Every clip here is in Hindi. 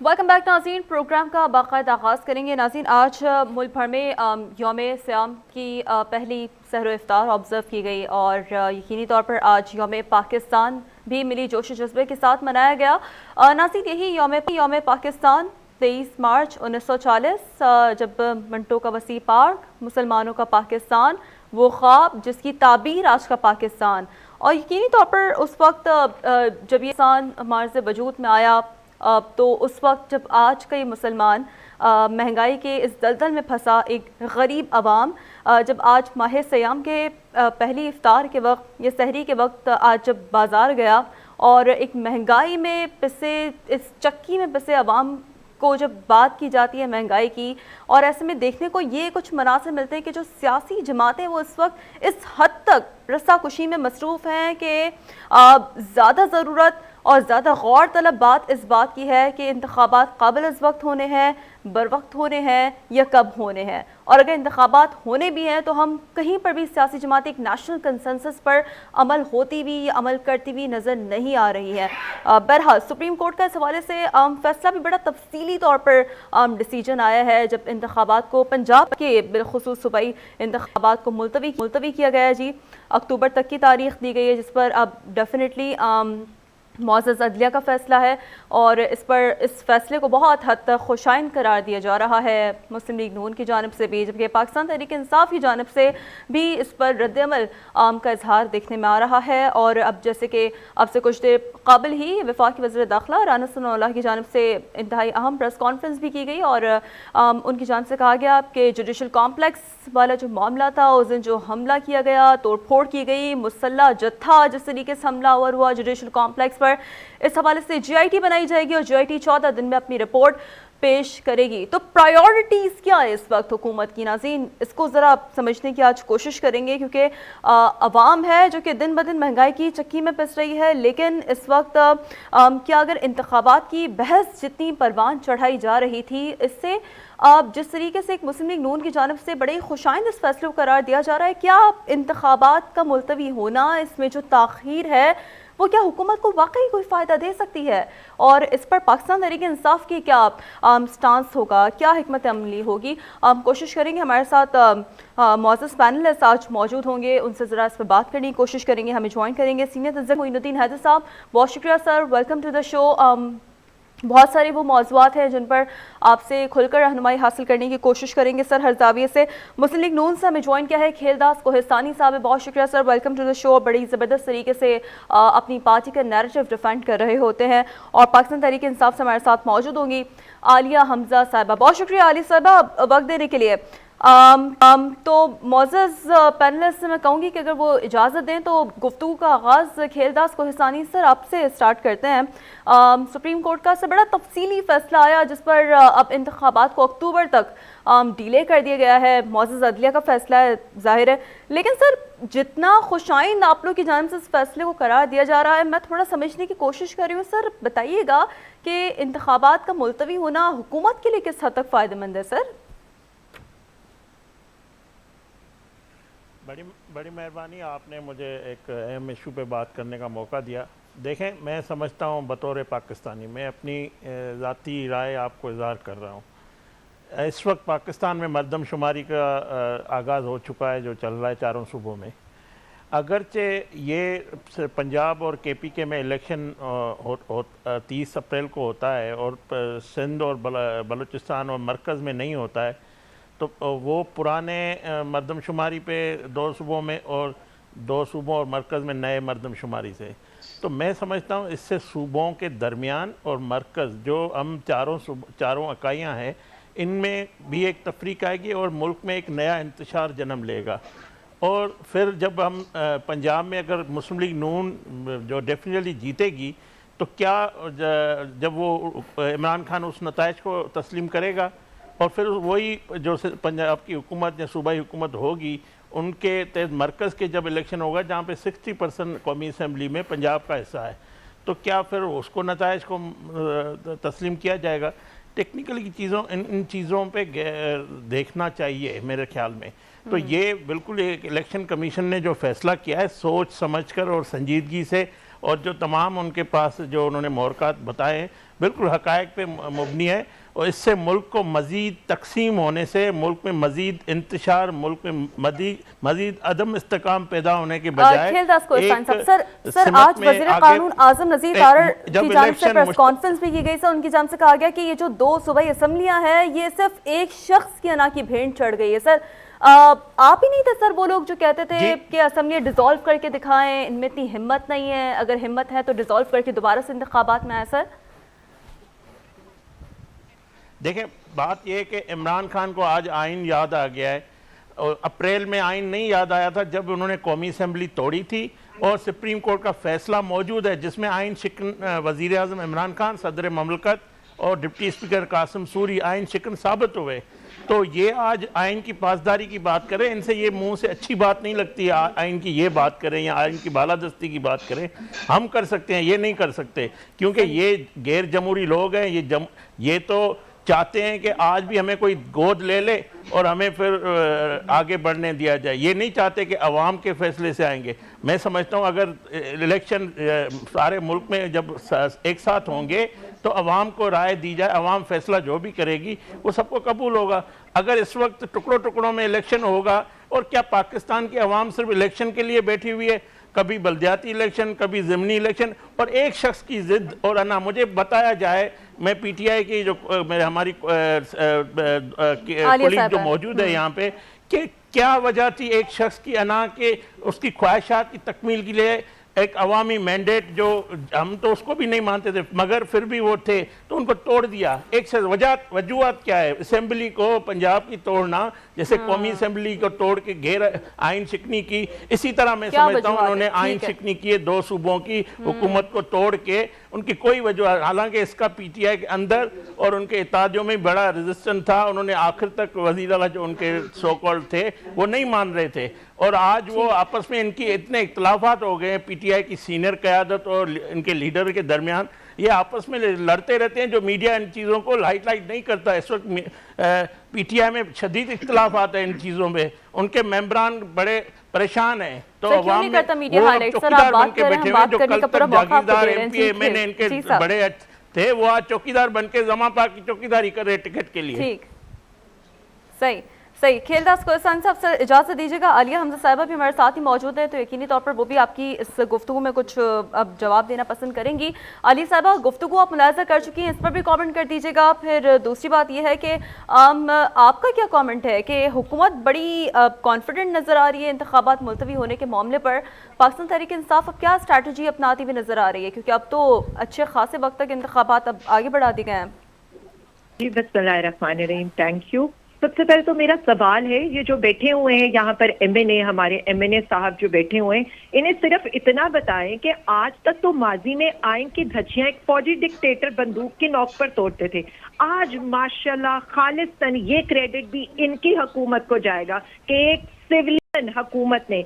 वेलकम बैक नाज़रीन। प्रोग्राम का बाकायदा आगाज़ करेंगे। नाज़रीन, आज मुल्क भर में यौम सियाम की पहली सहर इफ्तार ऑब्ज़र्व की गई और यकीनी तौर पर आज यौम पाकिस्तान भी मिली जोश जज्बे के साथ मनाया गया। नाज़रीन, यही यौम पाकिस्तान 23 मार्च 1940, जब मंटो का वसी पाक, मुसलमानों का पाकिस्तान, वो ख्वाब जिसकी ताबीर आज का पाकिस्तान। और यकीनी तौर पर उस वक्त जब ये इंसान हमारे वजूद में आया, तो उस वक्त जब आज कई मुसलमान महंगाई के इस दलदल में फंसा एक गरीब आवाम, जब आज माह सयाम के पहली इफ्तार के वक्त या सहरी के वक्त आज जब बाज़ार गया और एक महंगाई में पिसे, इस चक्की में पिसे आवाम को जब बात की जाती है महंगाई की, और ऐसे में देखने को ये कुछ मनासिब मिलते हैं कि जो सियासी जमातें वो इस वक्त इस हद तक रस्साकुशी में मसरूफ़ हैं कि ज़्यादा ज़रूरत और ज़्यादा गौर तलब बात इस बात की है कि इंतखाबात काबिल इस वक्त होने हैं, बर वक्त होने हैं या कब होने हैं। और अगर इंतखाबात होने भी हैं तो हम कहीं पर भी सियासी जमात एक नेशनल कंसेंसस पर अमल होती हुई या अमल करती हुई नज़र नहीं आ रही है। बहरहाल सुप्रीम कोर्ट का इस हवाले से फैसला भी बड़ा तफसीली तौर पर डिसीजन आया है, जब इंतखाबात को पंजाब के बिलखुसूस सूबाई इंतखाबात को मुलतवी किया गया है। जी, अक्टूबर तक की तारीख दी गई है, जिस पर अब डेफिनेटली मुअज़्ज़ज़ अदलिया का फ़ैसला है और इस फ़ैसले को बहुत हद तक खुशाइन करार दिया जा रहा है मुस्लिम लीग नून की जानिब से भी, जबकि पाकिस्तान तहरीक इंसाफ की जानिब से भी इस पर रद्द-ए-अमल का इजहार देखने में आ रहा है। और अब जैसे कि अब से कुछ देर काबिल ही वफाकी वज़ीर दाखिला राना सनाउल्लाह की जानिब से इंतहाई अहम प्रेस कॉन्फ्रेंस भी की गई और उनकी जानिब से कहा गया कि जुडिशल कॉम्प्लेक्स वाला जो मामला था, उस दिन जो हमला किया गया, तोड़ फोड़ की गई, मुसल्ला जत्था जिस तरीके से हमला हुआ जुडिशल कॉम्प्लेक्स पर, इस हवाले से GIT बनाई जाएगी और GIT 14 दिन में अपनी रिपोर्ट पेश करेगी। तो प्रायोरिटीज़ क्या है इस वक्त हुकूमत की? नाज़रीन, इसको ज़रा समझने की आज कोशिश करेंगे, क्योंकि अवाम है जो कि दिन ब दिन महंगाई की चक्की में पिस रही है। लेकिन इस वक्त क्या अगर इंतखाबात की बहस जितनी परवान चढ़ाई जा रही थी, इससे जिस तरीके से एक मुस्लिम लीग नून की जानिब से बड़े खुशाइन इस फैसले को करार दिया जा रहा है, क्या इंतखाबात का मुलतवी होना, इसमें जो ताख़ीर है वो क्या हुकूमत को वाकई कोई फ़ायदा दे सकती है? और इस पर पाकिस्तान तहरीक इंसाफ की क्या स्टांस होगा, क्या हिकमत अमली होगी? कोशिश करेंगे, हमारे साथ मुअज़्ज़ज़ पैनलिस्ट आज मौजूद होंगे, उनसे ज़रा इस पर बात करने की कोशिश करेंगे। हमें ज्वाइन करेंगे सीनियर तज्ज़िया मोइनुद्दीन हैदर साहब। बहुत शुक्रिया sir, welcome to the show. बहुत सारे वो मौज़ूआत हैं जिन पर आपसे खुलकर रहनुमाई हासिल करने की कोशिश करेंगे सर, हर ज़ाविये से। मुस्लिम लीग नून से हमें ज्वाइन किया है खेलदास कोहिस्तानी साहब है। बहुत शुक्रिया sir, welcome to the show. बड़ी ज़बरदस्त तरीके से अपनी पार्टी का नैरेटिव डिफेंड कर रहे होते हैं। और पाकिस्तान तहरीक इंसाफ से हमारे साथ मौजूद होंगी आलिया हमजा साहिबा। बहुत शुक्रिया आलिया साहिबा वक्त देने के लिए। तो मुअज़्ज़ज़ पैनलिस्ट से मैं कहूँगी कि अगर वो इजाज़त दें तो गुफ्तगू का आगाज़ खेलदास कोहिस्तानी सर आपसे स्टार्ट करते हैं। सुप्रीम कोर्ट का से बड़ा तफसीली फ़ैसला आया, जिस पर अब इंतखाबात को अक्टूबर तक डिले कर दिया गया है। मुअज़्ज़ज़ अदलिया का फ़ैसला है, ज़ाहिर है। लेकिन सर, जितना खुशाइन आप लोग की जानिब से इस फैसले को करार दिया जा रहा है, मैं थोड़ा समझने की कोशिश कर रही हूँ। सर बताइएगा कि इंतखाबात का मुलतवी होना हुकूमत के लिए किस हद तक फ़ायदेमंद है? सर बड़ी मेहरबानी, आपने मुझे एक अहम इशू पे बात करने का मौका दिया। देखें, मैं समझता हूँ बतौर पाकिस्तानी, मैं अपनी ज़ाती राय आपको इज़हार कर रहा हूँ। इस वक्त पाकिस्तान में मरदमशुमारी का आगाज़ हो चुका है, जो चल रहा है चारों सूबों में। अगरचे ये पंजाब और KPK में इलेक्शन 30 अप्रैल को होता है और सिंध और बलूचिस्तान और मरकज़ में नहीं होता है, तो वो पुराने मरदमशुमारी पे 2 सूबों में और 2 सूबों और मरकज़ में नए मरदमशुमारी से, तो मैं समझता हूँ इससे सूबों के दरमियान और मरकज़ जो हम चारों इकाइयाँ हैं, इनमें भी एक तफरीक आएगी और मुल्क में एक नया इंतशार जन्म लेगा। और फिर जब हम पंजाब में अगर मुस्लिम लीग नून जो डेफिनेटली जीतेगी, तो क्या जब वो इमरान खान उस नताइज को तस्लीम करेगा और फिर वही जो पंजाब की हुकूमत या सूबाई हुकूमत होगी, उनके तहत मरकज़ के जब इलेक्शन होगा जहाँ पे 60% कौमी असम्बली में पंजाब का हिस्सा है, तो क्या फिर उसको नताइज को तस्लीम किया जाएगा? टेक्निकली इन चीज़ों पे देखना चाहिए मेरे ख्याल में। तो ये बिल्कुल एक इलेक्शन कमीशन ने जो फैसला किया है सोच समझकर और संजीदगी से और जो तमाम उनके पास जो उन्होंने मोहरक़ात बताए हैं बिल्कुल हक़ाइक़ पे मुबनी है, और इससे मुल्क को मज़ीद तकसीम होने से, मुल्क में मज़ीद इंतशार, मुल्क में मज़ीद अदम इस्तेकाम पैदा होने के बजाय सर आज वज़ीर क़ानून आज़म नज़ीर तारड़ की जानिब से प्रेस कॉन्फ्रेंस भी की गई सर, उनकी जानिब से कहा गया कि ये जो 2 सूबाई असम्बलियाँ हैं ये सिर्फ एक शख्स की अना की भेंट चढ़ गई है। सर आप ही नहीं थे सर वो लोग जो कहते थे कि असम्बली डिसॉल्व करके दिखाएं, इनमें इतनी हिम्मत नहीं है, अगर हिम्मत है तो डिसॉल्व करके दोबारा से इंतखाबात में आए। सर देखें, बात यह है कि इमरान खान को आज आइन याद आ गया है, और अप्रैल में आइन नहीं याद आया था जब उन्होंने कौमी असम्बली तोड़ी थी, और सुप्रीम कोर्ट का फैसला मौजूद है जिसमें आइन शिकन वज़ीर आज़म इमरान खान, सदर ममलकत और डिप्टी स्पीकर कासिम सूरी आइन शिकन साबित हुए। तो ये आज आइन की पासदारी की बात करें, इनसे ये मुंह से अच्छी बात नहीं लगती है आइन की ये बात करें या आइन की बालादस्ती की बात करें। हम कर सकते हैं, ये नहीं कर सकते, क्योंकि ये गैर जमहूरी लोग हैं। ये तो चाहते हैं कि आज भी हमें कोई गोद ले ले और हमें फिर आगे बढ़ने दिया जाए। ये नहीं चाहते कि अवाम के फैसले से आएंगे। मैं समझता हूँ अगर इलेक्शन सारे मुल्क में जब एक साथ होंगे तो अवाम को राय दी जाए, अवाम फैसला जो भी करेगी वो सबको कबूल होगा। अगर इस वक्त टुकड़ों टुकड़ों में इलेक्शन होगा, और क्या पाकिस्तान की अवाम सिर्फ इलेक्शन के लिए बैठी हुई है? कभी बल्दियाती इलेक्शन, कभी ज़मीनी इलेक्शन, और एक शख्स की ज़िद और अना। मुझे बताया जाए, मैं पीटीआई की जो हमारी कोलीग जो मौजूद है यहाँ पे, कि क्या वजह थी एक शख्स की अना के उसकी ख्वाहिशात की तकमील के लिए एक अवामी मैंडेट, जो हम तो उसको भी नहीं मानते थे मगर फिर भी वो थे, तो उनको तोड़ दिया। एक वजूहत क्या है? असेंबली को पंजाब की तोड़ना, जैसे कौमी असेंबली को तोड़ के घेर आइन शिकनी की, इसी तरह मैं समझता हूँ उन्होंने आइन शिकनी की है 2 सूबों की हुकूमत को तोड़ के। उनकी कोई वजह, हालांकि इसका पीटीआई के अंदर और उनके इत्तेहादियों में बड़ा रेजिस्टेंस था, उन्होंने आखिर तक वज़ीर आला जो उनके सो कॉल्ड थे वो नहीं मान रहे थे, और आज वो आपस में इनकी इतने इख्तलाफात हो गए हैं पीटीआई की सीनियर क़यादत और इनके लीडर के दरमियान, ये आपस में लड़ते रहते हैं, जो मीडिया इन चीज़ों को लाइट नहीं करता। इस वक्त पीटीआई में शदीद इख्तलाफात है इन चीज़ों में, उनके मेंबरान बड़े परेशान हैं। तो अवाम में वो चौकीदार बन के बैठे हुए, जो कल तक जागीरदार एमपी मैंने इनके बड़े थे, वो आज चौकीदार बन के जमा पा की चौकीदारी कर रहे टिकट के लिए। ठीक, सही। खेलदास कोहसान साहब, सर इजाज़त दीजिएगा, आलिया हमजा साहिबा भी हमारे साथ ही मौजूद है, तो यकीनी तौर पर वो भी आपकी इस गुफ्तगू में कुछ अब जवाब देना पसंद करेंगी। आलिया साहिबा, गुफ्तगू आप मुलाहिज़ा कर चुकी हैं, इस पर भी कमेंट कर दीजिएगा। फिर दूसरी बात यह है कि आपका क्या कमेंट है कि हुकूमत बड़ी कॉन्फिडेंट नज़र आ रही है इंतखाबात मुलतवी होने के मामले पर, पाकिस्तान तहरीक इंसाफ अब क्या स्ट्रैटेजी अपनाती हुई नज़र आ रही है, क्योंकि अब तो अच्छे खासे वक्त तक इंतखाबात अब आगे बढ़ा दिए गए हैं? जी बिस्मिल्लाहिर्रहमानिर्रहीम, थैंक यू। सबसे पहले तो मेरा सवाल है, ये जो बैठे हुए हैं यहाँ पर एमएनए, हमारे एमएनए साहब जो बैठे हुए हैं, इन्हें सिर्फ इतना बताएं कि आज तक तो माजी में आइन की धज्जियां एक फौजी डिक्टेटर बंदूक की नोक पर तोड़ते थे। आज माशाल्लाह खालिस्तान ये क्रेडिट भी इनकी हुकूमत को जाएगा कि एक सिविलियन हुकूमत ने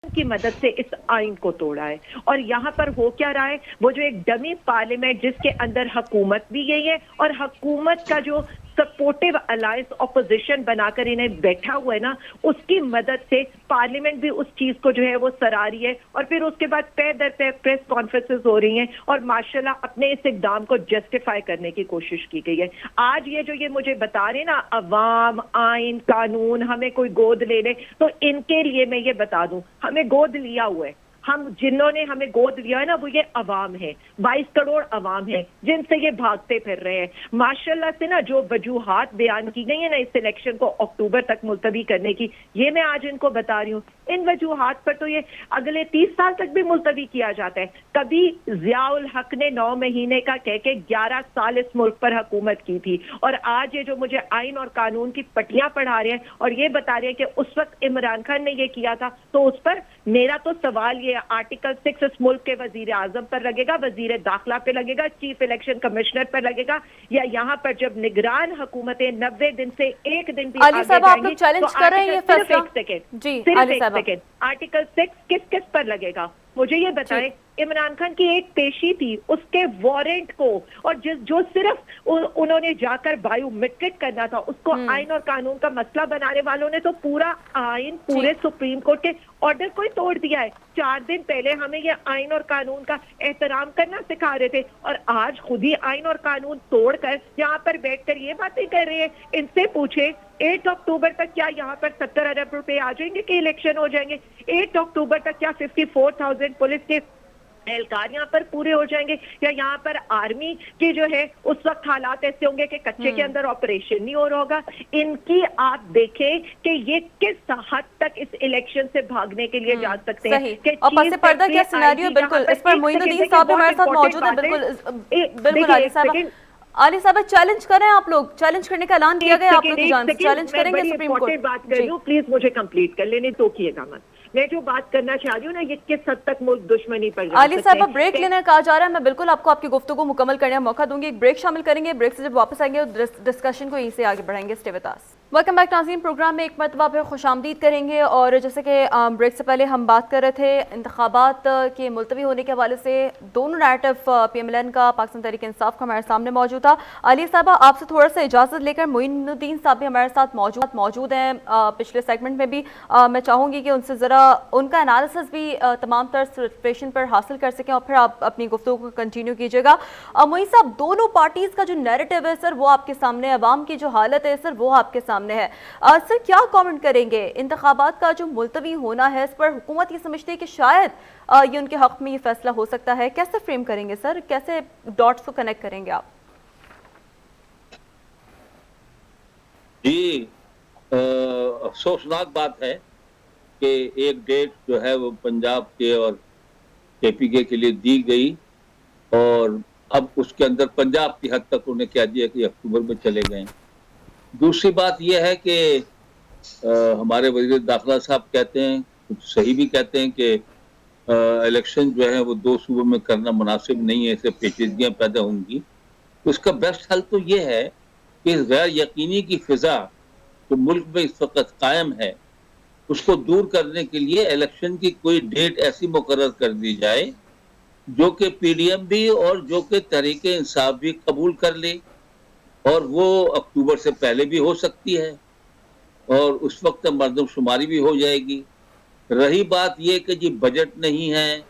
की मदद से इस आइन को तोड़ा है। और यहाँ पर हो क्या रहा है, वो जो एक डमी पार्लियामेंट जिसके अंदर हुकूमत भी गई है और हुकूमत का जो सपोर्टिव अलायंस ऑपोजिशन बनाकर इन्हें बैठा हुआ है ना, उसकी मदद से पार्लियामेंट भी उस चीज को जो है वो सराह रही है, और फिर उसके बाद पैर दर पैर प्रेस कॉन्फ्रेंसेस हो रही हैं और माशाल्लाह अपने इस इकदाम को जस्टिफाई करने की कोशिश की गई है। आज ये जो ये मुझे बता रहे ना अवाम, आइन, कानून, हमें कोई गोद ले ले, तो इनके लिए मैं ये बता दूं, हमें गोद लिया हुआ है। हम जिन्होंने हमें गोद लिया है ना, वो ये अवाम है, 22 करोड़ अवाम है जिनसे ये भागते फिर रहे हैं। माशाल्लाह से ना जो वजूहात बयान की गई है ना इस इलेक्शन को अक्टूबर तक मुलतवी करने की, ये मैं आज इनको बता रही हूँ। इन वजूहात पर तो ये अगले 30 साल तक भी मुलतवी किया जाता है। कभी जियाउल हक ने 9 महीने का कह के 11 साल इस मुल्क पर हुकूमत की थी, और आज ये जो मुझे आइन और कानून की पटियां पढ़ा रहे हैं और ये बता रहे हैं कि उस वक्त इमरान खान ने ये किया था, तो उस पर मेरा तो सवाल ये, आर्टिकल 6 इस मुल्क के वजीर आजम पर लगेगा, वजीर दाखिला पे लगेगा, चीफ इलेक्शन कमिश्नर पर लगेगा, या यहाँ पर जब निगरान हुकूमतें 90 दिन से 1 दिन भी आगे जाएंगी तो चैलेंज कर रहे हैं ये फैसला? सिर्फ एक सेकेंड, आर्टिकल 6 किस किस पर लगेगा? मुझे ये बताएं, इमरान खान की एक पेशी थी, उसके वारंट को, और जो सिर्फ उन्होंने जाकर बायोमेट्रिक करना था, उसको आइन और कानून का मसला बनाने वालों ने तो पूरा आइन, पूरे सुप्रीम कोर्ट के ऑर्डर को ही तोड़ दिया है। 4 दिन पहले हमें ये आइन और कानून का एहतराम करना सिखा रहे थे, और आज खुद ही आइन और कानून तोड़कर यहाँ पर बैठकर ये बातें कर रहे हैं। इनसे पूछे 8 अक्टूबर तक क्या यहाँ पर 70 अरब रुपए आ जाएंगे कि इलेक्शन हो जाएंगे? 8 अक्टूबर तक क्या 54,000 पुलिस के एहलकार यहाँ पर पूरे हो जाएंगे? या यहाँ पर आर्मी के जो है उस वक्त हालात ऐसे होंगे कि कच्चे के अंदर ऑपरेशन नहीं हो रहा होगा? इनकी आप देखें कि ये किस हद तक इस इलेक्शन से भागने के लिए जा सकते हैं। सही। और पसे पर्दा क्या सिनेरियो, बिल्कुल इस पर मोइनुद्दीन साहब हमारे साथ मौजूद है। बिल्कुल आली साहब चैलेंज कर रहे हैं आप लोग, चैलेंज करने का ऐलान किया गया, आप लोग की जान चैलेंज करेंगे सुप्रीम कोर्ट। बात कर रही हूँ, प्लीज मुझे कंप्लीट कर लेने तो किएगा मत। मैं जो बात करना चाह रही हूँ ना, ये किस हद तक मुल्क दुश्मनी पर जा आली साहब ब्रेक लेने कहा जा रहा है, मैं बिल्कुल आपको आपकी गुफ्तगू मुकम्मल करने का मौका दूंगी, एक ब्रेक शामिल करेंगे, ब्रेक से जब वापस आएंगे डिस्कशन को यहीं से आगे बढ़ाएंगे। Stay with us. Welcome back नाज़रीन, प्रोग्राम में एक मरतबा फिर खुशामदीद करेंगे। और जैसे कि ब्रेक से पहले हम बात कर रहे थे इंतखाबात के मुलतवी होने के हवाले से, दोनों नैरेटिव PMLN का, पाकिस्तान तहरीक इंसाफ का हमारे सामने मौजूद था। आलिया साहबा आपसे थोड़ा सा इजाज़त लेकर मोइनुद्दीन साहब भी हमारे साथ मौजूद हैं पिछले सेगमेंट में भी। मैं चाहूँगी कि उनसे ज़रा उनका एनालिसिस भी तमाम तर सिचुएशन पर हासिल कर सकें और फिर आप अपनी गुफ्तगू को कंटिन्यू कीजिएगा। मोइन साहब, दोनों पार्टीज़ का जो नैरेटिव है सर वो आपके सामने, अवाम की जो हालत है सर वो आपके सामने है। सर क्या कमेंट करेंगे? इंतखाबात का जो मुलतवी होना है, इस पर हुकूमत ये समझती है कि शायद ये उनके हक में ये फैसला हो सकता है, कैसे फ्रेम करेंगे सर, कैसे डॉट्स को कनेक्ट करेंगे आप? जी, अफसोसनाक बात है कि एक डेट जो है वो पंजाब के और KPK के लिए दी गई, और अब उसके अंदर पंजाब की हद तक उन्हें कह दिया कि अक्टूबर में चले गए। दूसरी बात यह है कि हमारे वज़ीर दाखिला साहब कहते हैं, कुछ सही भी कहते हैं कि इलेक्शन जो है वो 2 सूबों में करना मुनासिब नहीं है, इससे पेचीदगियाँ पैदा होंगी। तो इसका बेस्ट हल तो ये है कि इस गैर यकीनी की फिजा जो मुल्क में इस वक्त कायम है, उसको दूर करने के लिए इलेक्शन की कोई डेट ऐसी मुकर्रर कर दी जाए जो कि PDM भी और जो कि तहरीक इंसाफ भी कबूल कर ले, और वो अक्टूबर से पहले भी हो सकती है, और उस वक्त मर्दमशुमारी भी हो जाएगी। रही बात ये कि जी बजट नहीं है,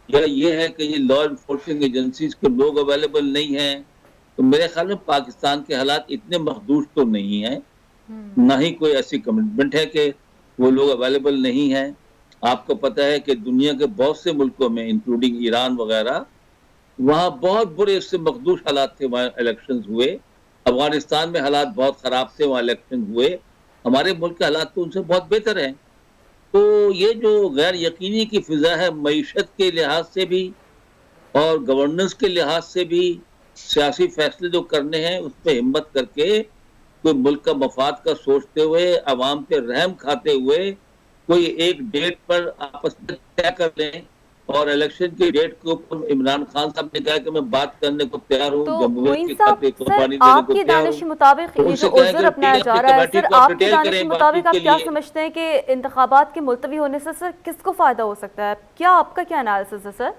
या ये है कि ये लॉ इन्फोर्सिंग एजेंसीज के लोग अवेलेबल नहीं हैं, तो मेरे ख्याल में पाकिस्तान के हालात इतने महदूद तो नहीं है, ना ही कोई ऐसी कमिटमेंट है कि वो लोग अवेलेबल नहीं हैं। आपको पता है कि दुनिया के बहुत से मुल्कों में इंक्लूडिंग ईरान वगैरह, वहाँ बहुत बुरे इससे मखदूश हालात थे, वहाँ इलेक्शन हुए। अफगानिस्तान में हालात बहुत ख़राब थे, वहाँ इलेक्शन हुए। हमारे मुल्क के हालात तो उनसे बहुत बेहतर हैं। तो ये जो गैर यकीनी की फिजा है, मईशत के लिहाज से भी और गवर्नेंस के लिहाज से भी, सियासी फैसले जो करने हैं उस पर हिम्मत करके, कोई मुल्क का मफाद का सोचते हुए, अवाम पे रहम खाते हुए कोई एक डेट पर आपस में तय कर लें। और इलेक्शन की डेट के ऊपर इमरान खान साहब ने कहा कि मैं बात करने को तैयार हूँ, तो मोइन साहब सर आपकी दानिश मुताबिक ये जो उज़्र अपनाया जा रहा है, सर आपकी दानिश मुताबिक आप क्या समझते हैं कि इंतखाबात के मुलतवी होने से सर किसको फायदा हो सकता है? क्या आपका क्या एनालिसिस है सर?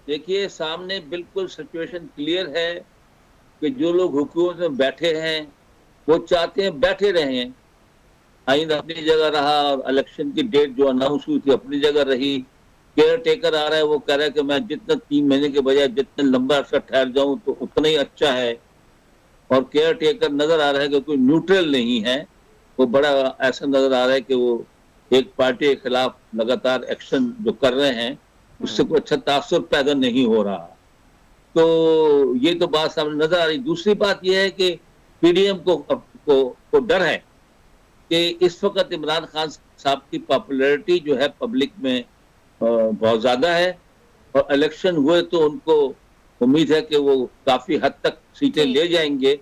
देखिए, सामने बिल्कुल सिचुएशन क्लियर है कि जो लोग हुकूमत में बैठे हैं वो चाहते हैं बैठे रहें, आइन अपनी जगह रहा और इलेक्शन की डेट जो अनाउंस हुई थी अपनी जगह रही। केयर टेकर आ रहा है, वो कह रहा है कि मैं जितना 3 महीने के बजाय जितना लंबा अर्सा ठहर जाऊं तो उतना ही अच्छा है। और केयर टेकर नजर आ रहा है कि कोई न्यूट्रल नहीं है, वो बड़ा ऐसा नजर आ रहा है कि वो एक पार्टी के खिलाफ लगातार एक्शन जो कर रहे हैं उससे कोई अच्छा तासुर पैदा नहीं हो रहा। तो ये तो बात सामने नजर आ रही। दूसरी बात यह है कि PDM को डर है कि इस वक्त इमरान खान साहब की पॉपुलैरिटी जो है पब्लिक में बहुत ज्यादा है, और इलेक्शन हुए तो उनको उम्मीद है कि वो काफी हद तक सीटें ले जाएंगे,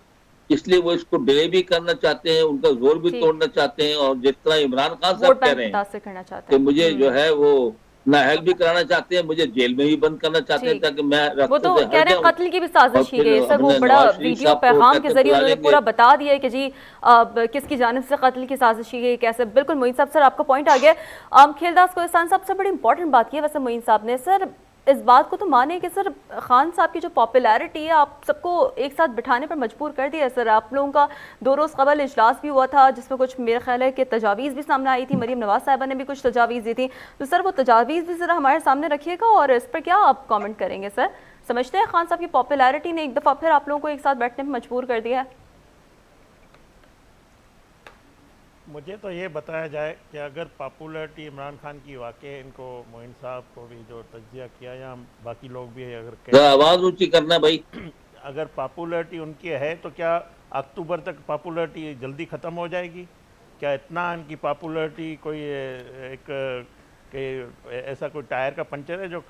इसलिए वो इसको डिले भी करना चाहते हैं, उनका जोर भी तोड़ना चाहते हैं। और जिस तरह इमरान खान साहब कह रहे हैं कि मुझे जो है वो ना हेल्प भी कराना चाहते हैं, मुझे जेल में भी बंद करना चाहते हैं ठीक। ताकि मैं वो रास्ते तो से कह हट रहे हैं जाऊं। कत्ल की भी और साजिश की फिर गई सर, वो हमने बड़ा नवाज शरीफ वीडियो साहब को पैगाम के कहते जरिए बुला उन्होंने लेंगे। पूरा बता दिया है कि जी किसकी जानिब से कत्ल की साजिश की गई कैसे। बिल्कुल मोइन साहब, सर आपका पॉइंट आ गया। खेलदास कोहिस्तान साहब से बड़ी इंपॉर्टेंट बात की है वैसे मोइन साहब ने। सर इस बात को तो माने कि सर खान साहब की जो पॉपुलैरिटी है आप सबको एक साथ बिठाने पर मजबूर कर दिया है। सर आप लोगों का 2 रोज़ कबल इजलास भी हुआ था जिसमें कुछ मेरा ख्याल है कि तजावीज़ भी सामने आई थी, मरीम नवाज साहिबा ने भी कुछ तजावीज़ दी थी। तो सर वो तजावीज़ भी ज़रा हमारे सामने रखिएगा और इस पर क्या आप कमेंट करेंगे सर? समझते हैं खान साहब की पॉपुलैरिटी ने एक दफ़ा फिर आप लोगों को एक साथ बैठने पर मजबूर कर दिया है? मुझे तो ये बताया जाए कि अगर पॉपुलैरिटी इमरान खान की वाकई इनको मोइन साहब को भी जो तज्जिया किया या बाकी लोग भी अगर जरा आवाज ऊंची करना भाई। अगर पॉपुलैरिटी उनकी है तो क्या अक्टूबर तक पॉपुलैरिटी जल्दी ख़त्म हो जाएगी? क्या इतना इनकी पॉपुलैरिटी कोई एक कि ऐसा कोई टायर का पंचर है जो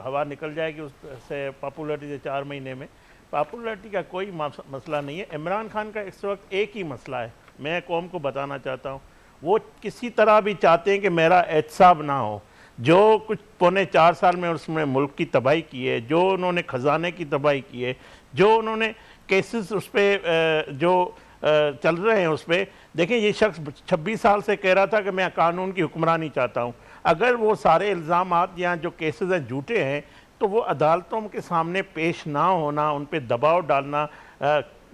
हवा निकल जाएगी उससे पॉपुलैरिटी से 4 महीने में? पॉपुलैरिटी का कोई मसला नहीं है। इमरान खान का इस वक्त एक ही मसला है, मैं कौम को बताना चाहता हूँ, वो किसी तरह भी चाहते हैं कि मेरा एहतसाब ना हो। जो कुछ पौने 4 साल में उसमें मुल्क की तबाही की है, जो उन्होंने ख़जाने की तबाही की है, जो उन्होंने केसेस उस पर जो चल रहे हैं उस पर, देखें ये शख्स 26 साल से कह रहा था कि मैं कानून की हुक्मरानी चाहता हूँ। अगर वो सारे इल्ज़ामात या जो केसेस हैं झूठे हैं तो वो अदालतों के सामने पेश ना होना, उन पर दबाव डालना,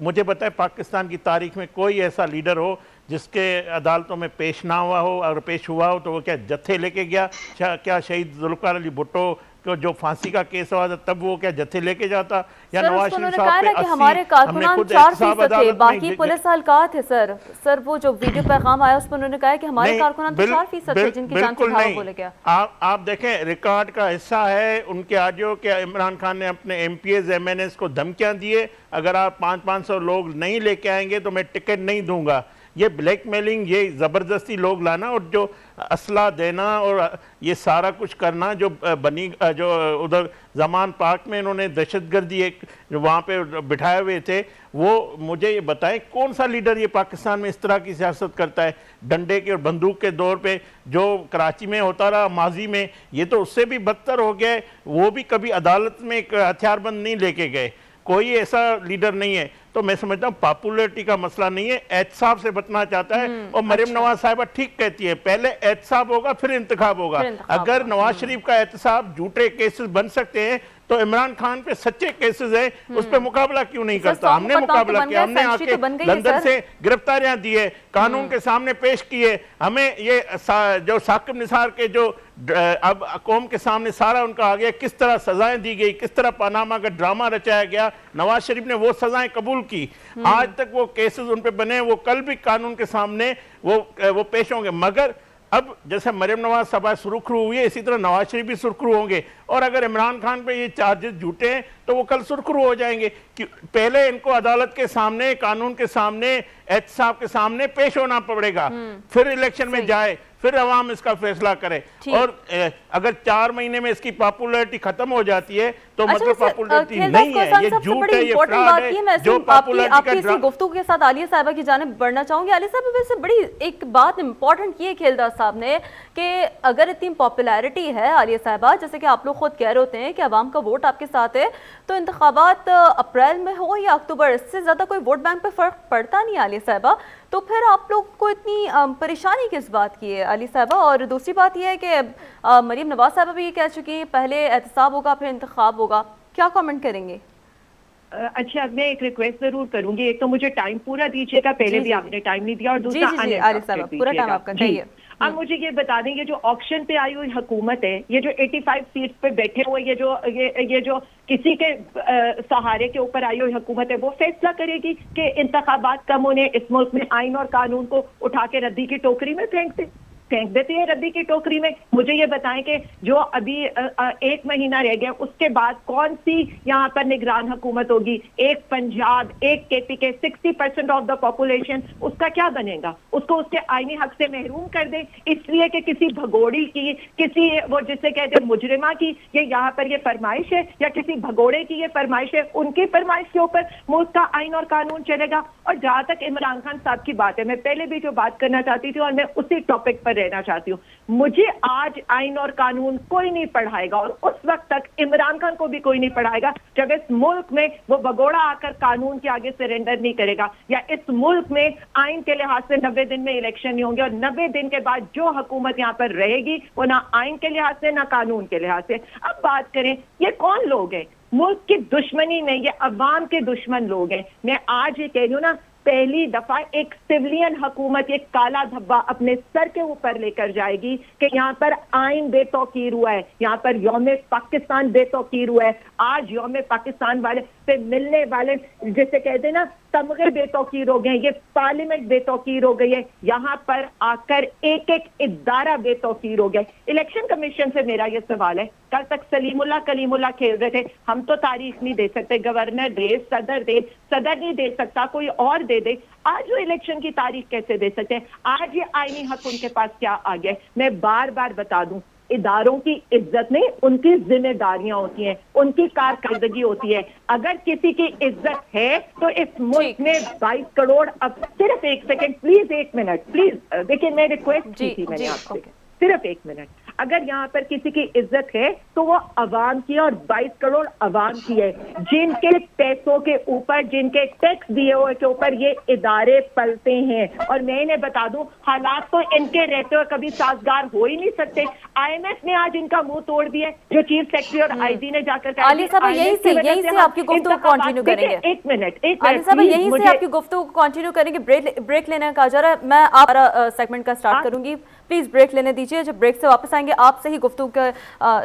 मुझे पता है पाकिस्तान की तारीख में कोई ऐसा लीडर हो जिसके अदालतों में पेश ना हुआ हो, अगर पेश हुआ हो तो वो क्या जत्थे लेके गया? क्या शहीद जुल्फ़िकार अली भुट्टो को जो फांसी का केस हुआ था तब वो क्या जत्थे लेके जाता? या नवाज शरीफ साहब पे 80 हमारे कारकुनान 4% थे, बाकी पुलिस हल्का थे। सर वो जो वीडियो पैगाम आया उस पर उन्होंने कहा है कि हमारे कारकुनान तो 4% थे जिनकी जान से धावा बोले गया। आप देखें रिकॉर्ड का हिस्सा है उनके आजो के इमरान खान ने अपने MPs MNS को धमकियां दिए, अगर आप 500-500 लोग नहीं लेके आएंगे तो मैं टिकट नहीं दूंगा। ये ब्लैकमेलिंग, ये ज़बरदस्ती लोग लाना और जो असला देना और ये सारा कुछ करना जो जो उधर जमान पार्क में इन्होंने दहशतगर्दी एक जो वहाँ पे बिठाए हुए थे, वो मुझे ये बताएं कौन सा लीडर ये पाकिस्तान में इस तरह की सियासत करता है? डंडे के और बंदूक के दौर पे जो कराची में होता रहा माजी में, ये तो उससे भी बदतर हो गया। वो भी कभी अदालत में एक हथियारबंद नहीं लेके गए, कोई ऐसा लीडर नहीं है। तो मैं समझता हूँ पॉपुलैरिटी का मसला नहीं है, एहतसाब से बचना चाहता है। और मरीम नवाज साहिबा ठीक कहती है, पहले एहतसाब होगा फिर इंतखाब होगा। अगर नवाज शरीफ का एहतसाब झूठे केसेस बन सकते हैं तो इमरान खान पे सच्चे केसेस हैं, उस पे मुकाबला क्यों नहीं करता? हमने मुकाबला किया, हमने आके लंदन से गिरफ्तारियां दी है, कानून के सामने पेश किए। हमें ये जो साकिब निसार के जो अब कौम के सामने सारा उनका आ गया, किस तरह सजाएं दी गई, किस तरह पनामा का ड्रामा रचाया गया, नवाज शरीफ ने वो सजाएं कबूल की। आज तक वो केसेस उन पे बने, वो कल भी कानून के सामने वो पेश होंगे। मगर अब जैसे मरीम नवाज सभा सुरखरू हुई है, इसी तरह नवाज शरीफ भी सुरखरू होंगे। और अगर इमरान खान पे ये चार्जेस झूठे हैं तो वो कल सुरखरू हो जाएंगे कि पहले इनको अदालत के सामने, कानून के सामने, एहतसाब के सामने पेश होना पड़ेगा, फिर इलेक्शन में जाए, फिर अवाम इसका फैसला करे। और अगर 4 महीने में इसकी पॉपुलैरिटी खत्म हो जाती है तो मतलब पॉपुलैरिटी नहीं है, ये झूठ है, ये फ्रॉड है। जो आपकी इसी गुफ्तगू के साथ आलिया साहिबा की जानिब बढ़ना चाहूंगी। आलिया साहिबा वैसे बड़ी एक बात इंपॉर्टेंट की है खेलदास साहब ने कि अगर इतनी पॉपुलैरिटी है आलिया साहिबा, जैसे कि आप लोग खुद कह रहे होते हैं कि अवाम का वोट आपके साथ है, तो इंतखाबात अप्रैल में हो या अक्टूबर, इससे ज्यादा कोई वोट बैंक पे फर्क पड़ता नहीं आलिया साहिबा। तो फिर आप लोग को इतनी परेशानी किस बात की है आलिया साहिबा? और दूसरी बात यह है कि मरीम नवाज साहिबा भी ये कह चुकी हैं पहले एहतसाब होगा फिर इंतखाब होगा, क्या कमेंट करेंगे? अच्छा, मैं एक रिक्वेस्ट जरूर करूंगी। एक तो मुझे टाइम पूरा दीजिएगा, पहले भी आपने टाइम नहीं दिया, और दूसरा पूरा टाइम आपका चाहिए। अब मुझे ये बता दें, ये जो ऑक्शन पे आई हुई हुकूमत है, ये जो 85 सीट पे बैठे हुए ये जो किसी के सहारे के ऊपर आई हुई हुकूमत है, वो फैसला करेगी कि इंतखाबात कम होने इस मुल्क में आइन और कानून को उठा के रद्दी की टोकरी में फेंक देती है, रद्दी की टोकरी में। मुझे ये बताएं कि जो अभी 1 महीना रह गया, उसके बाद कौन सी यहाँ पर निगरान हुकूमत होगी? एक पंजाब, एक KPK, 60% ऑफ द पॉपुलेशन, उसका क्या बनेगा? उसको उसके आईनी हक से महरूम कर दे इसलिए कि किसी भगोड़ी की, किसी वो जिसे कहते हैं मुजरिमा की ये यहाँ पर ये फरमाइश है, या किसी भगोड़े की ये फरमाइश है, उनकी फरमाइश के ऊपर मुल्क का आइन और कानून चलेगा। और जहाँ तक इमरान खान साहब की बात है, मैं पहले भी जो बात करना चाहती थी और मैं उसी टॉपिक पर रहना चाहती हूँ। मुझे आज आइन और कानून कोई नहीं पढ़ाएगा और उस वक्त तक इमरान खान को भी कोई नहीं पढ़ाएगा जब इस मुल्क में वो भगोड़ा आकर कानून के आगे सरेंडर नहीं करेगा, या इस मुल्क में आइन के लिहाज से 90 दिन में इलेक्शन नहीं होंगे और 90 दिन के बाद जो हुकूमत यहाँ पर रहेगी वो ना आइन के लिहाज से ना कानून के लिहाज से। अब बात करें ये कौन लोग हैं, मुल्क की दुश्मनी नहीं, ये अवाम के दुश्मन लोग हैं। मैं आज ये कह रही हूँ ना, पहली दफा एक सिविलियन हुकूमत एक काला धब्बा अपने सर के ऊपर लेकर जाएगी कि यहाँ पर आइन बेतौकीर हुआ है, यहाँ पर यौम पाकिस्तान बेतौकीर हुआ है। आज यौम पाकिस्तान वाले पे मिलने वाले जैसे कहते हैं ना तमगे बेतौकीर हो गए, ये पार्लियामेंट बेतौकीर हो गई है, यहाँ पर आकर एक एक इदारा बेतौकीर हो गया। इलेक्शन कमीशन से मेरा ये सवाल है, कल तक सलीमुल्लाह कलीमुल्लाह खेल रहे थे, हम तो तारीख नहीं दे सकते, गवर्नर दे, सदर नहीं दे सकता, कोई और दे दे। आज वो इलेक्शन की तारीख कैसे दे सकते हैं? आज ये आईनी हक उनके पास क्या आ गया? मैं बार बार बता दूं, इदारों की इज्जत नहीं, उनकी जिम्मेदारियां होती हैं, उनकी कारकर्दगी होती है। अगर किसी की इज्जत है तो इस मुल्क में 22 करोड़, अब सिर्फ एक सेकंड प्लीज, 1 मिनट प्लीज, देखिए मैं रिक्वेस्ट की थी मैंने आपसे, सिर्फ 1 मिनट। अगर यहाँ पर किसी की इज्जत है तो वो अवाम की है और 22 करोड़ अवाम की है, जिनके पैसों के ऊपर, जिनके टैक्स दिए हुए के ऊपर ये इदारे पलते हैं। और मैं इन्हें बता दूं, हालात तो इनके रहते हुए कभी साजगार हो ही नहीं सकते। IMF ने आज इनका मुंह तोड़ दिया, जो चीफ सेक्रेटरी और आईजी ने जाकर कहा। आलिया साहब यहीं से आपकी गुफ्तगू कंटिन्यू करेंगे। एक मिनट आलिया साहब यहीं से आपकी गुफ्तगू कंटिन्यू करेंगे। ब्रेक लेने का जा रहा है, मैं आप सेगमेंट का स्टार्ट करूंगी, प्लीज ब्रेक लेने दीजिए। जब ब्रेक से वापस आएंगे आपसे ही गुफ्तगू के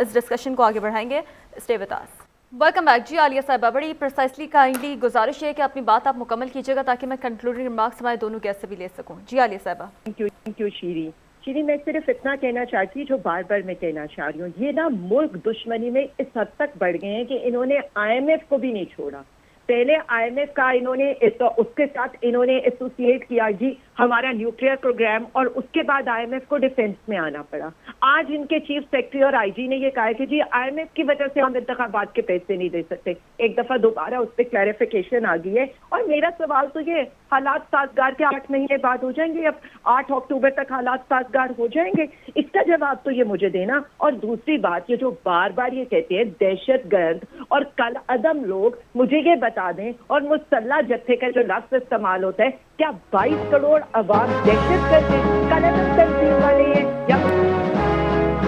इस डिस्कशन को आगे बढ़ाएंगे। Stay with us. Welcome back. जी आलिया साहबा, बड़ी प्रिसाइसली काइंडली गुजारिश है कि अपनी बात आप मुकम्मल कीजिएगा ताकि मैं कंक्लूडिंग रिमार्क्स हमारे दोनों गेस्ट से भी ले सकूं। जी आलिया साहबा। थैंक यू शीरी, मैं सिर्फ इतना कहना चाहती हूँ जो बार बार मैं कहना चाह रही हूँ, ये ना मुल्क दुश्मनी में इस हद तक बढ़ गए हैं कि इन्होंने IMF को भी नहीं छोड़ा। पहले IMF का इन्होंने उसके साथ इन्होंने एसोसिएट किया जी हमारा न्यूक्लियर प्रोग्राम, और उसके बाद IMF को डिफेंस में आना पड़ा। आज इनके चीफ सेक्रेटरी और IG ने ये कहा कि जी IMF की वजह से हम इंतखाबात के पैसे नहीं दे सकते। एक दफा दोबारा उस पर क्लैरिफिकेशन आ गई है। और मेरा सवाल तो ये, हालात साजगार के 8 महीने बाद हो जाएंगे, अब 8 अक्टूबर तक हालात साजगार हो जाएंगे? इसका जवाब तो ये मुझे देना। और दूसरी बात, ये जो बार बार ये कहते हैं दहशतगर्द और कल अदम लोग, मुझे ये बता दें, और मुसल्ला जत्थे का जो लफ्ज इस्तेमाल होता है, क्या 22 करोड़ अवाम दहशतगर्द है? कल अदम तंजीम वाले हैं? या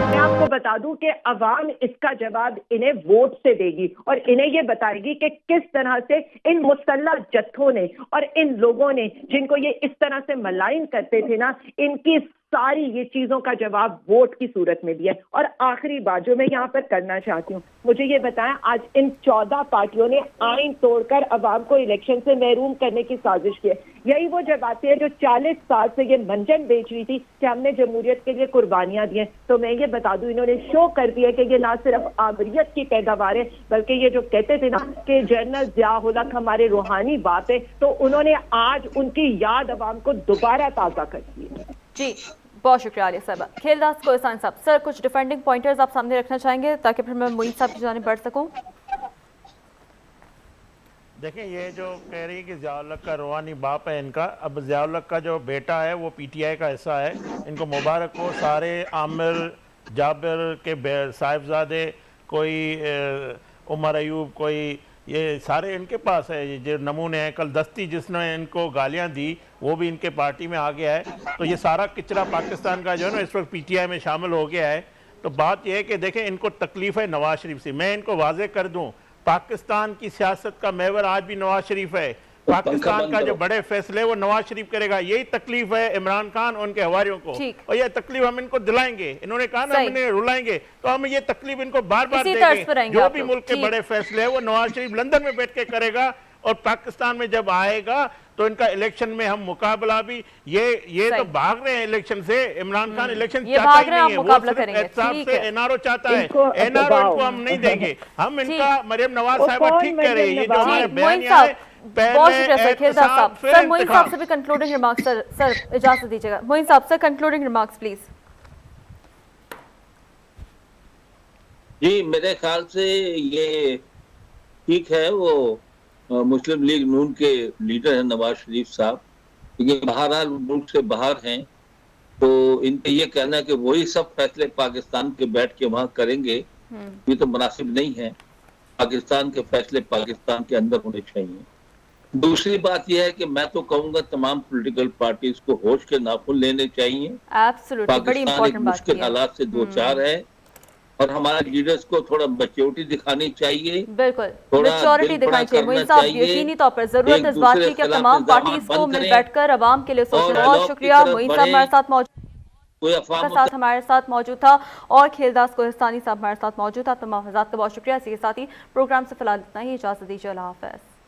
मैं आपको बता दूं कि अवाम इसका जवाब इन्हें वोट से देगी और इन्हें ये बताएगी कि किस तरह से इन मुसल्ला जत्थों ने और इन लोगों ने जिनको ये इस तरह से मलाइन करते थे ना, इनकी सारी ये चीजों का जवाब वोट की सूरत में दिया है। और आखिरी बात जो मैं यहाँ पर करना चाहती हूँ, मुझे ये बताएं, आज इन 14 पार्टियों ने आइन तोड़कर अवाम को इलेक्शन से महरूम करने की साजिश की है। यही वो जमातें हैं जो 40 साल से ये मंजन बेच रही थी कि हमने जमहूरियत के लिए कुर्बानियां दी हैं। तो मैं ये बता दूं, इन्होंने शो कर दिया कि ये ना सिर्फ आमरीत की पैदावार है, बल्कि ये जो कहते थे ना कि जनरल ज़िया-उल हक हमारे रूहानी बाप है, तो उन्होंने आज उनकी याद अवाम को दोबारा ताज़ा कर दी है। जी बहुत शुक्रिया आलिया साहबा। खेलदास कोहसान साहब, सर कुछ डिफेंडिंग पॉइंटर्स आप सामने रखना चाहेंगे ताकि फिर मैं मोइन साहब की जानिब बढ़ सकूं? देखिए, ये जो कह रही है कि ज़िया-उल हक का रूहानी बाप है इनका, अब ज़िया-उल हक का जो बेटा है वो PTI का हिस्सा है। इनको मुबारक हो। सारे आमिर जाबिर के साहिबजादे, कोई उमर अयूब, कोई, ये सारे इनके पास है। ये जो नमूने हैं, कल दस्ती जिसने इनको गालियां दी वो भी इनके पार्टी में आ गया है। तो ये सारा किचरा पाकिस्तान का जो है ना इस वक्त PTI में शामिल हो गया है। तो बात यह है कि देखें, इनको तकलीफ़ है नवाज शरीफ से। मैं इनको वाजे कर दूं, पाकिस्तान की सियासत का महवर आज भी नवाज शरीफ है। पाकिस्तान का जो बड़े फैसले वो नवाज शरीफ करेगा। यही तकलीफ है इमरान खान और उनके हवारियों को, और ये तकलीफ हम इनको दिलाएंगे। इन्होंने कहा ना हम इन्हें रुलाएंगे, तो हम ये तकलीफ इनको बार बार देंगे। जो भी मुल्क के बड़े फैसले है वो नवाज शरीफ लंदन में बैठ के करेगा, और पाकिस्तान में जब आएगा तो इनका इलेक्शन में हम मुकाबला भी, ये तो भाग रहे हैं इलेक्शन से। इमरान खान इलेक्शन चाहता ही नहीं है, वो सिर्फ एहसाब से NRO चाहता है। NRO इनको हम नहीं देंगे। हम इनका, मरियम नवाज साहिबा ठीक कह रही है, ये जो हमारे बयान है बहुत शुक्रिया सर खेलदास साहब। सर मोइन साहब से भी कंक्लूडिंग रिमार्क्स सर इजाजत दीजिएगा। मोइन साहब सर कंक्लूडिंग रिमार्क्स प्लीज। जी मेरे ख्याल से ये ठीक है। वो मुस्लिम लीग नून के लीडर हैं नवाज शरीफ साहब, क्योंकि बहरहाल मुल्क से बाहर हैं तो इनका ये कहना है कि वही सब फैसले पाकिस्तान के बैठ के वहां करेंगे, ये तो मुनासिब नहीं है। पाकिस्तान के फैसले पाकिस्तान के अंदर होने चाहिए। दूसरी बात यह है कि मैं तो कहूंगा तमाम पॉलिटिकल पार्टीज को होश के नाखून लेने चाहिए। एब्सोल्युटली, बड़ी पाकिस्तान एक इंपॉर्टेंट बात मुश्किल की है। हालात से दो चार है और हमारे लीडर्स को थोड़ा मैच्योरिटी दिखानी चाहिए, बिल्कुल, थोड़ा मैच्योरिटी दिल बड़ा दिखानी चाहिए, करना मोइन साहब। चाहिए, यकीनी तौर पर जरूरत एक इस बात दूसरे की कि के तमाम खिलाफ पार्टीज इल्जाम को बंद मिल करें बैठकर अवाम के लिए और सोचें। बहुत डायलॉग की शुक्रिया, तरफ मोइन साहब बढ़ें। कोई हमारे अफवाह साथ हमारे साथ मौजूद था और खेलदास कोहिस्तानी साहब हमारे साथ मौजूद था। तमाम हज़रात का बहुत शुक्रिया। इसी के साथ ही प्रोग्राम से फिलहाल इतना ही, इजाज़त दीजिए, अल्लाह हाफ़िज़।